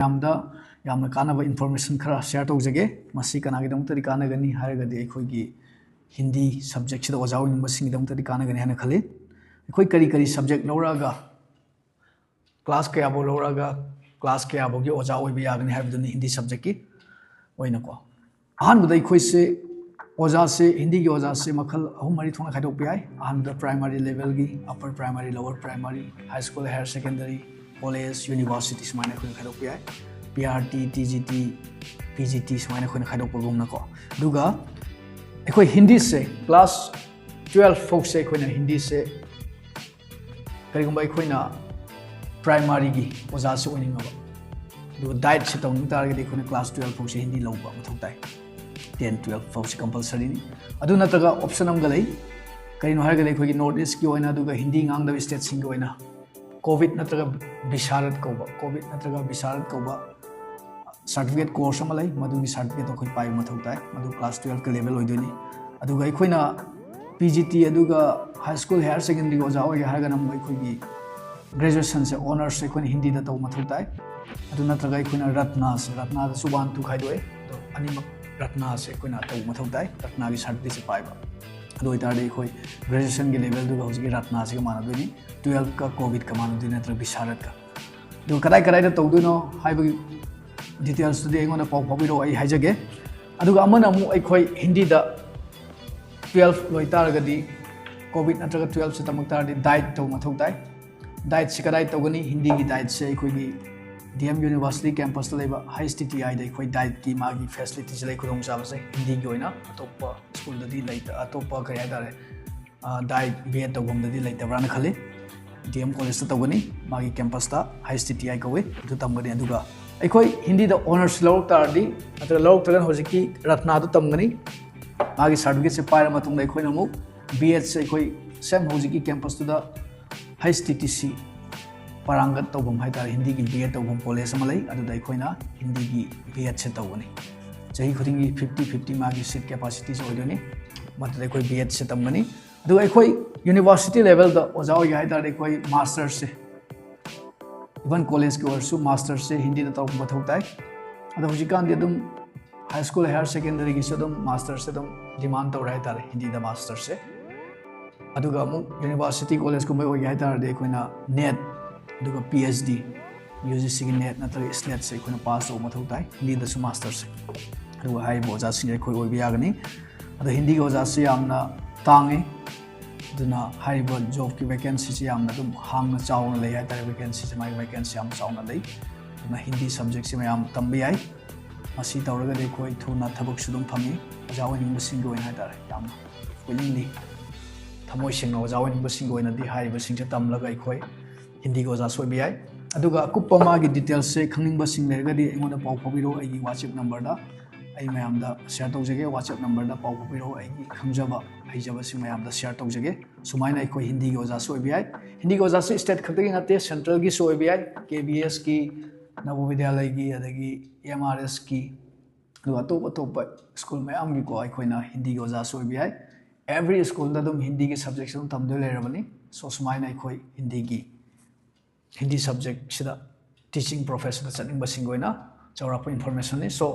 यामदा यामना कानबा information खरा share तौजगे मसी कनागिदमतरी कानगनी हारगदि अखोइगी Hindi subject सिदा ओजा ओइनिंग मसिंगिदमतरी कानगनी हाना खले अखोइ करी करी सब्जेक्ट लौरागा क्लास कयाबो लौरागा क्लास कयाबोगी ओजा ओइबा यागनी हाइबदुनि हिंदी सब्जेक्ट की ओइनको अहानबदा अखोइसे ओजा से हिंदी की ओजा से मखल अहुम मरी थोना खाइदोक याय अहानबदा प्राइमरी लेवल की upper primary lower primary high school higher secondary college university सुमाइना अखोइ खाइदोक याय PRT TGT PGT सुमाइना अखोइ खाइदोक बगुमनाको दुगा अखोइ हिंदी से क्लास 12 फोक से अखोइना हिंदी से करिगुम्बा अखोइना प्राइमरी की ओजा से ओइनिंगबा दु डाइट से तौनिंग तारगदि अखोइना क्लास 12 फोक से हिंदी लौबा मथौ ताइ 10 12 फोक से कंपलसरी नि अदु नत्रगा ऑप्शन अमगा लೈ करिनो हारगदि अखोइगी नॉर्थ ईस्ट की ओइना दुगा हिंदी ngang स्टेट सिंग ओइना कोविड नत्रगा विशारद कौबा कोविड नत्रगा विशारद कौबा सर्टिफिकेट कोर्स अमा लೈ मदुगी सर्टिफिकेट अखोइ पाइ मथौ ताइ मदु क्लास 12 का लेवल ओइदोनि अदुगा अखोइना PGT अदुगा हाई स्कूल हायर सेकेंडरी ओजा ओइ हारगना अखोइगी ग्रेजुएशन से ऑनर्स अखोइना हिंदी दा तौ मथौ ताइ अदु नत्रगा अखोइना रत्ना दा सुबान तु खाइदोय तो अनिमक रत्ना से अखोइना तौ मथौ ताइ रत्ना की सर्टिफिकेट से पाइबा अदु इतारदे अखोइ ग्रेजुएशन के लेवल दुगा हौजिकी रत्ना से मानदोनि 12 का कोविड का मानदोनि नत्र विशारद का दु कदाय कदाय दा तौदुनो हाइबगी डिटेल्स तुदे एगोना पाउ फाबिरो आई हाइजगे अदुगा अमना अमु अखोइ हिंदी दा 12 लोइतारगदि कोविड नत्रगा 12 से तमक तारदि डाइट तौ मथौ ताइ डाइट से कदाय तौगनी हिंदी की डाइट से अखोइगी DM यूनिवर्सिटी कैंपस लेबा हाई TTI दा अखोइ डाइट की मागी फैसिलिटीज लै खुदोंग चाबसे हिंदी की ओइना अतोप स्कूल ददि लैता अतोप कय हाइदारे डाइट B.Ed तौगमददि लैतब्राना खले DM कॉलेज तौगनी मागी कैंपस ता हाई TTI कवे दु तमगनी अदुगा अखोइ हिंदी दा ऑनर्स लौक तारदि अत्र लौक तगन होजिकी रत्ना दु तमगनी मागी सर्टिफिकेट से पाइरा मतुंग अखोइना मु B.Ed से अखोइ सेम होजिकी कैंपस तुदा हाई TTC पारंगत तौबम हाइतार हिंदी की B.Ed तौबम कॉलेज अमा लै अदुदा अखोइना हिंदी की B.Ed से तौगनी चही खुदिंगी 50-50 मागी सीट कैपेसिटी से ओइदोनि मतदे अखोइ B.Ed से तमगनी अदुगा अखोइ यूनिवर्सिटी लेवल दा ओजा ओइ हाइतार अखोइ मास्टर से इवन कॉलेज के ओरसु मास्टर से हिंदी दा तौबम मथौ ताइ अदु हुजिकान दि दुम हाई स्कूल हायर सेकेंडरी की से दुम मास्टर से दुम डिमांड तौरा हाइतार हिंदी दा मास्टर से अदुगा मु यूनिवर्सिटी कॉलेज को मै ओइ हाइतार दे अखोइना नेट अदुगा PhD UGC की नेट नत्र स्लेट से अखोइना पास तौ मथौ ताइ हिंदी दा सु मास्टर से अदुगा हाइ बोजा सिंग अखोइ ओइ बियागनी अदु हिंदी की ओजा से यामना तांगे दुना हाइबो जॉब की वैकेंसी से यामना दुम हांगना चावना लै हाइतार वैकेंसी से माइ वैकेंसी याम चावना लै दुना हिंदी सब्जेक्ट से मयाम तंबे याइ मसी तौरगदि अखोइ थुना थबक सुदुम फंगी ओजा ओइनिंग बसिंग ओइन हाइतार याम कोइलिंगली थमोइ सिंग ओजा ओइनिंग बसिंग ओइनदि हाइबो सिंग से तमलगा अखोइ हिंदी को ओजा सोइबि याइ अदुगा कुप्पा मागी डिटेल्स से खंगनिंग बसिंग लेरगदि एंगोना पाउ फाबिरो आइगी WhatsApp नंबर दा आई मयामदा शेयर तौजगे WhatsApp नंबर दा पाउ फाबिरो आइगी खंगजबा हाइजबा सिंग मयामदा शेयर तौजगे सुमाइना अखोइ हिंदी को ओजा सोइबि याइ हिंदी को ओजा से स्टेट खक्तगी नते सेंट्रल की सोइबि याइ KBS की नवोविद्यालय की अदगी MRS की अतोप अतोप स्कूल मयाम की को अखोइना हिंदी को ओजा सोइबि याइ एवरी स्कूल दा दुम हिंदी की सब्जेक्ट दुम तमदो लेरबनी सो सुमाइना अखोइ हिंदी सब्जेक्ट सिदा टीचिंग प्रोफेशन चनिंग बसिंग ओइना चौरापा इन्फॉर्मेशन सो